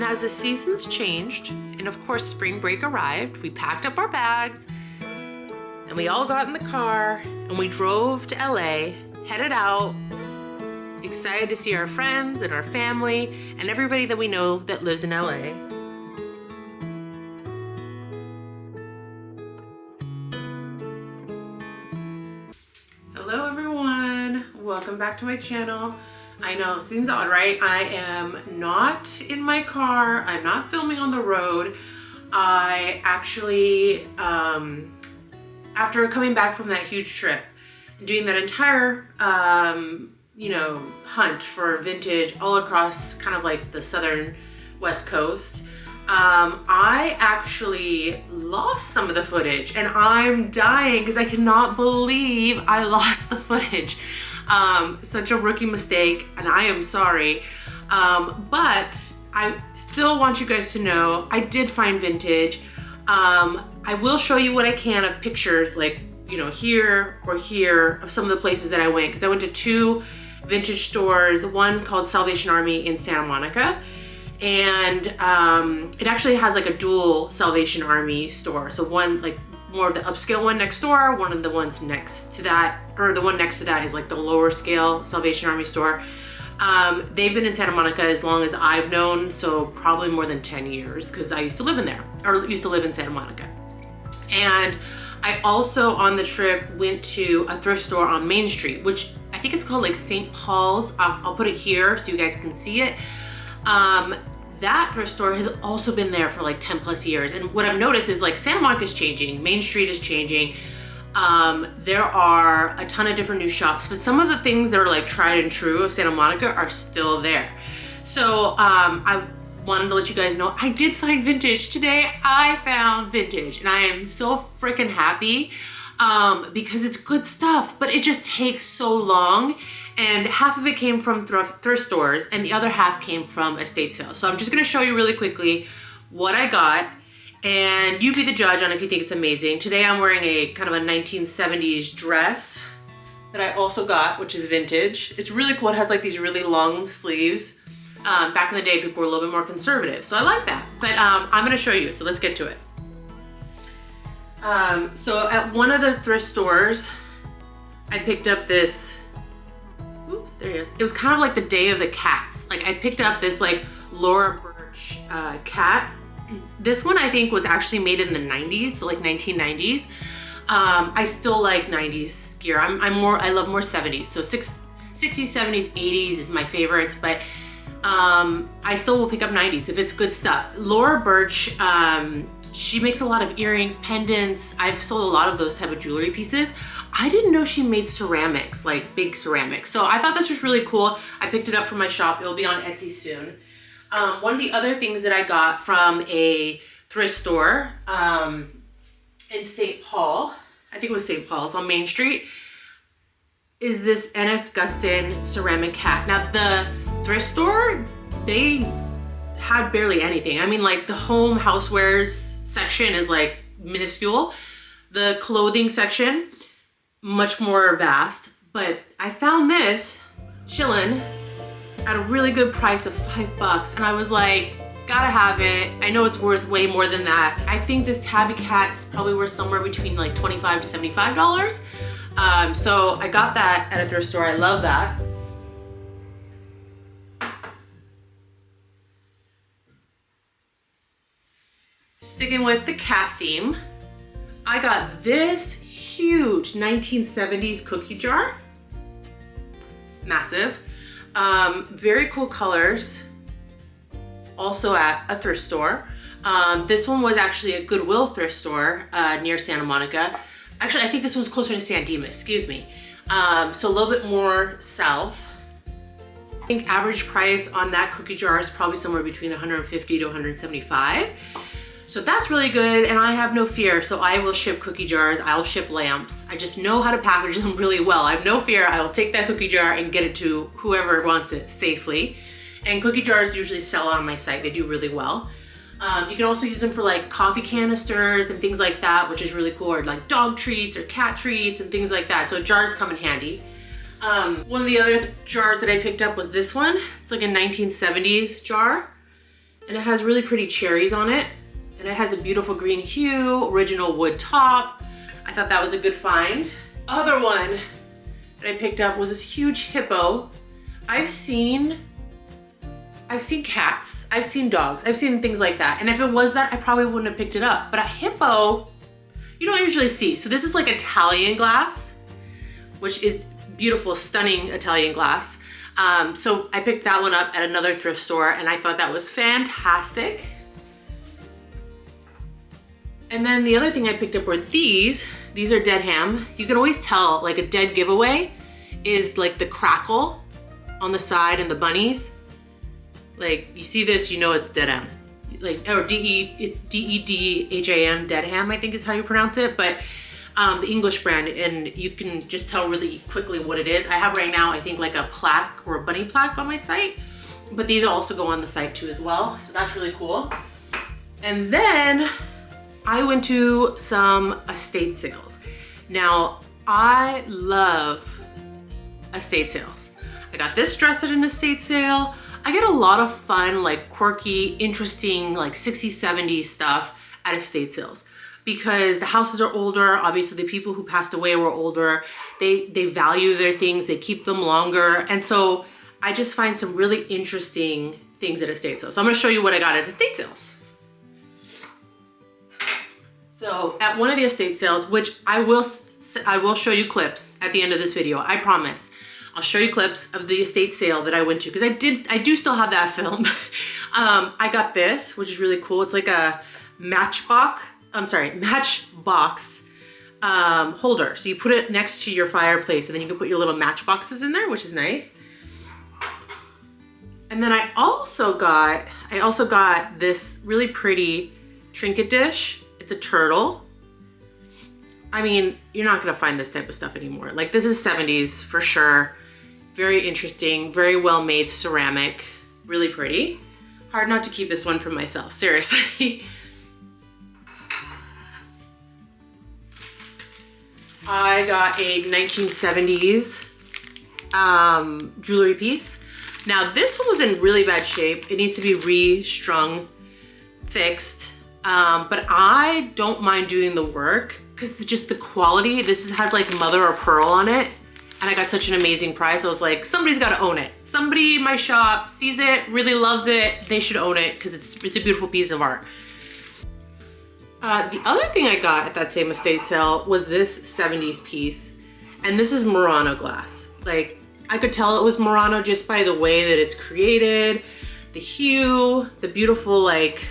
And as the seasons changed, and of course spring break arrived, we packed up our bags and we all got in the car and we drove to LA, headed out, excited to see our friends and our family and everybody that we know that lives in LA. Hello everyone, welcome back to my channel. I know, it seems odd, right? I am not in my car. I'm not filming on the road. I actually, after coming back from that huge trip and doing that entire, hunt for vintage all across kind of like the southern West Coast, I actually lost some of the footage and I'm dying because I cannot believe I lost the footage. Such a rookie mistake and I am sorry. But I still want you guys to know I did find vintage. I will show you what I can of pictures like, here or here of some of the places that I went, because I went to two vintage stores, one called Salvation Army in Santa Monica. And it actually has like a dual Salvation Army store. So one like more of the upscale one next door, one of the ones next to that, or the one next to that is like the lower scale Salvation Army store. They've been in Santa Monica as long as I've known, so probably more than 10 years because I used to live in there, or used to live in Santa Monica. And I also on the trip went to a thrift store on Main Street, which I think it's called like St. Paul's. I'll put it here so you guys can see it. That thrift store has also been there for like 10 plus years. And what I've noticed is like Santa Monica is changing, Main Street is changing. There are a ton of different new shops, but some of the things that are like tried and true of Santa Monica are still there. So I wanted to let you guys know I did find vintage today. I found vintage and I am so freaking happy because it's good stuff, but it just takes so long. And half of it came from thrift stores and the other half came from estate sales. So I'm just gonna show you really quickly what I got and you be the judge on if you think it's amazing. Today I'm wearing a kind of a 1970s dress that I also got, which is vintage. It's really cool. It has like these really long sleeves. Back in the day, people were a little bit more conservative. So I like that, but I'm gonna show you, so let's get to it. So at one of the thrift stores, I picked up this, oops, there he is. It was kind of like the day of the cats. Like I picked up this like Laura Birch cat. This one I think was actually made in the 90s, so like 1990s. I still like 90s gear. I love more 70s. So 60s, 70s, 80s is my favorites, but I still will pick up 90s if it's good stuff. Laura Birch, she makes a lot of earrings, pendants. I've sold a lot of those type of jewelry pieces. I didn't know she made ceramics, like big ceramics. So I thought this was really cool. I picked it up from my shop. It'll be on Etsy soon. One of the other things that I got from a thrift store in St. Paul, I think it was St. Paul's on Main Street, is this N.S. Gustin ceramic cat. Now the thrift store, they had barely anything. I mean, like the home housewares section is like minuscule. The clothing section, much more vast. But I found this chillin' at a really good price of $5. And I was like, gotta have it. I know it's worth way more than that. I think this tabby cat's probably worth somewhere between like $25 to $75. So I got that at a thrift store. I love that. Sticking with the cat theme, I got this huge 1970s cookie jar. Massive. Very cool colors. Also at a thrift store. This one was actually a Goodwill thrift store near Santa Monica. Actually, I think this one's closer to San Dimas, excuse me. So a little bit more south. I think average price on that cookie jar is probably somewhere between $150 to $175. So that's really good, and I have no fear. So I will ship cookie jars, I'll ship lamps. I just know how to package them really well. I have no fear. I will take that cookie jar and get it to whoever wants it safely. And cookie jars usually sell on my site. They do really well. You can also use them for like coffee canisters and things like that, which is really cool, or like dog treats or cat treats and things like that. So jars come in handy. One of the other jars that I picked up was this one. It's like a 1970s jar. and it has really pretty cherries on it. And it has a beautiful green hue, original wood top. I thought that was a good find. Other one that I picked up was this huge hippo. I've seen cats, I've seen dogs, I've seen things like that. And if it was that, I probably wouldn't have picked it up. But a hippo, you don't usually see. So this is like Italian glass, which is beautiful, stunning Italian glass. So I picked that one up at another thrift store and I thought that was fantastic. And then the other thing I picked up were these. These are dead ham. You can always tell like a dead giveaway is like the crackle on the side and the bunnies. Like you see this, you know it's dead ham. Like, or it's D-E-D-H-A-M, dead ham, I think is how you pronounce it. But the English brand, and you can just tell really quickly what it is. I have right now, I think like a plaque or a bunny plaque on my site, but these also go on the site too as well. So that's really cool. And then I went to some estate sales. Now, I love estate sales. I got this dress at an estate sale. I get a lot of fun, like quirky, interesting, like 60s, 70s stuff at estate sales because the houses are older. Obviously the people who passed away were older. They value their things, they keep them longer. And so I just find some really interesting things at estate sales. So I'm gonna show you what I got at estate sales. So at one of the estate sales, which I will show you clips at the end of this video, I promise. I'll show you clips of the estate sale that I went to because I do still have that film. I got this, which is really cool. It's like a matchbox holder. So you put it next to your fireplace and then you can put your little matchboxes in there, which is nice. And then I also got this really pretty trinket dish. It's a turtle. I mean, you're not gonna find this type of stuff anymore. Like this is 70s for sure. Very interesting, very well made ceramic, really pretty. Hard not to keep this one for myself, seriously. I got a 1970s jewelry piece. Now this one was in really bad shape. It needs to be restrung, fixed. But I don't mind doing the work because just the quality, this has like mother of pearl on it. And I got such an amazing price. I was like, somebody's gotta own it. Somebody in my shop sees it, really loves it. They should own it because it's a beautiful piece of art. The other thing I got at that same estate sale was this 70s piece. And this is Murano glass. Like I could tell it was Murano just by the way that it's created, the hue, the beautiful like,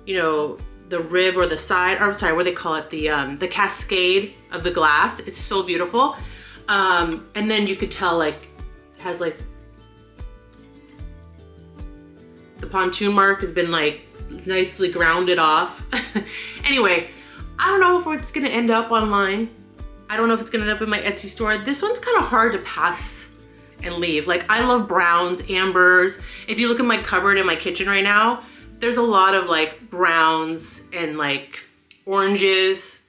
you know, the rib or the side, or I'm sorry, what do they call it? The cascade of the glass. It's so beautiful. And then you could tell like, it has like, the pontoon mark has been like nicely grounded off. Anyway, I don't know if it's gonna end up online. I don't know if it's gonna end up in my Etsy store. This one's kind of hard to pass and leave. Like I love browns, ambers. If you look at my cupboard in my kitchen right now, there's a lot of like browns and like oranges.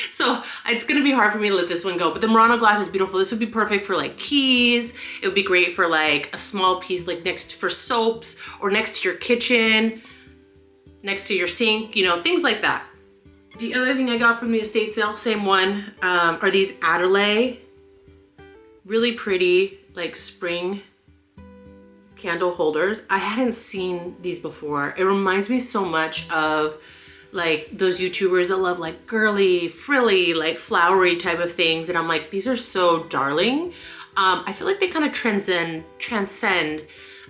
So it's gonna be hard for me to let this one go, but the Murano glass is beautiful. This would be perfect for like keys. It would be great for like a small piece like for soaps or next to your kitchen, next to your sink, you know, things like that. The other thing I got from the estate sale, same one, are these Adelaide, really pretty like spring candle holders. I hadn't seen these before. It reminds me so much of like those YouTubers that love like girly, frilly, like flowery type of things. And I'm like, these are so darling. I feel like they kind of transcend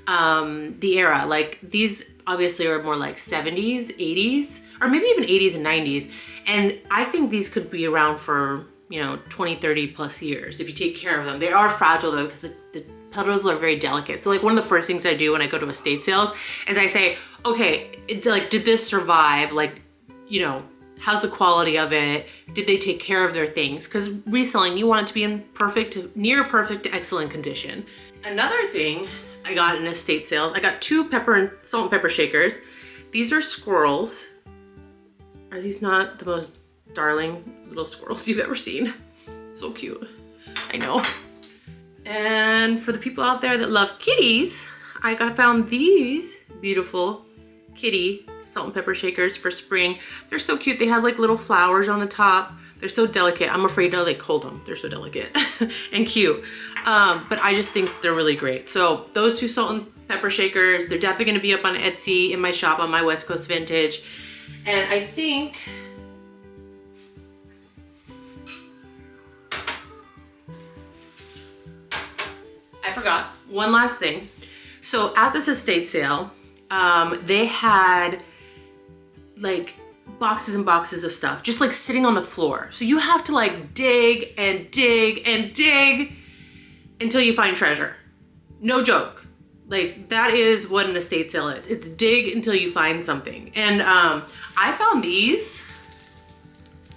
the era. Like these obviously are more like 70s, 80s, or maybe even 80s and 90s. And I think these could be around for, you know, 20, 30 plus years if you take care of them. They are fragile though, because the petals are very delicate. So like one of the first things I do when I go to estate sales is I say, okay, it's like, did this survive? Like, you know, how's the quality of it? Did they take care of their things? Because reselling, you want it to be in perfect, near perfect, excellent condition. Another thing I got in estate sales, I got 2 salt and pepper shakers. These are squirrels. Are these not the most darling little squirrels you've ever seen? So cute, I know. And for the people out there that love kitties, I found these beautiful kitty salt and pepper shakers for spring. They're so cute. They have like little flowers on the top. They're so delicate. I'm afraid to like hold them. They're so delicate and cute. But I just think they're really great. So those 2 salt and pepper shakers, they're definitely gonna be up on Etsy in my shop on my West Coast Vintage. And I think, I forgot one last thing. So at this estate sale, they had like boxes and boxes of stuff just like sitting on the floor. So you have to like dig and dig and dig until you find treasure. No joke. Like that is what an estate sale is. It's dig until you find something. And I found these,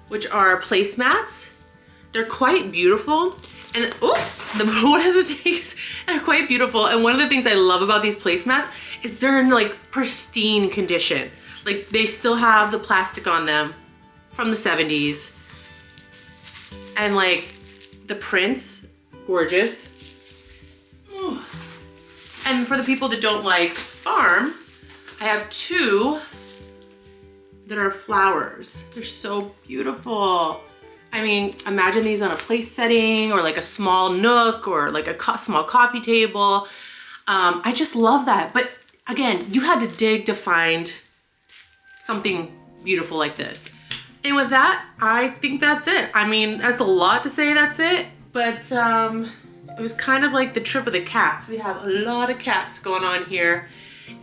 which are placemats. They're quite beautiful. And one of the things, they're quite beautiful. And one of the things I love about these placemats is they're in like pristine condition. Like they still have the plastic on them from the 70s. And like the prints, gorgeous. Ooh. And for the people that don't like farm, I have 2 that are flowers. They're so beautiful. I mean, imagine these on a place setting or like a small nook or like a small coffee table. I just love that. But again, you had to dig to find something beautiful like this. And with that, I think that's it. I mean, that's a lot to say that's it, but it was kind of like the trip of the cats. We have a lot of cats going on here,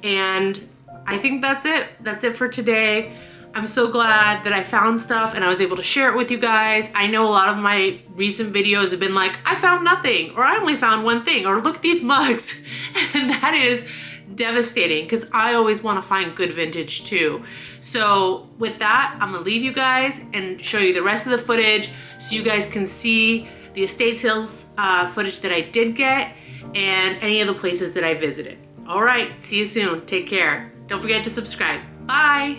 and I think that's it. That's it for today. I'm so glad that I found stuff and I was able to share it with you guys. I know a lot of my recent videos have been like, I found nothing, or I only found one thing, or look at these mugs. And that is devastating because I always want to find good vintage too. So with that, I'm gonna leave you guys and show you the rest of the footage so you guys can see the estate sales footage that I did get and any of the places that I visited. All right, see you soon. Take care. Don't forget to subscribe. Bye.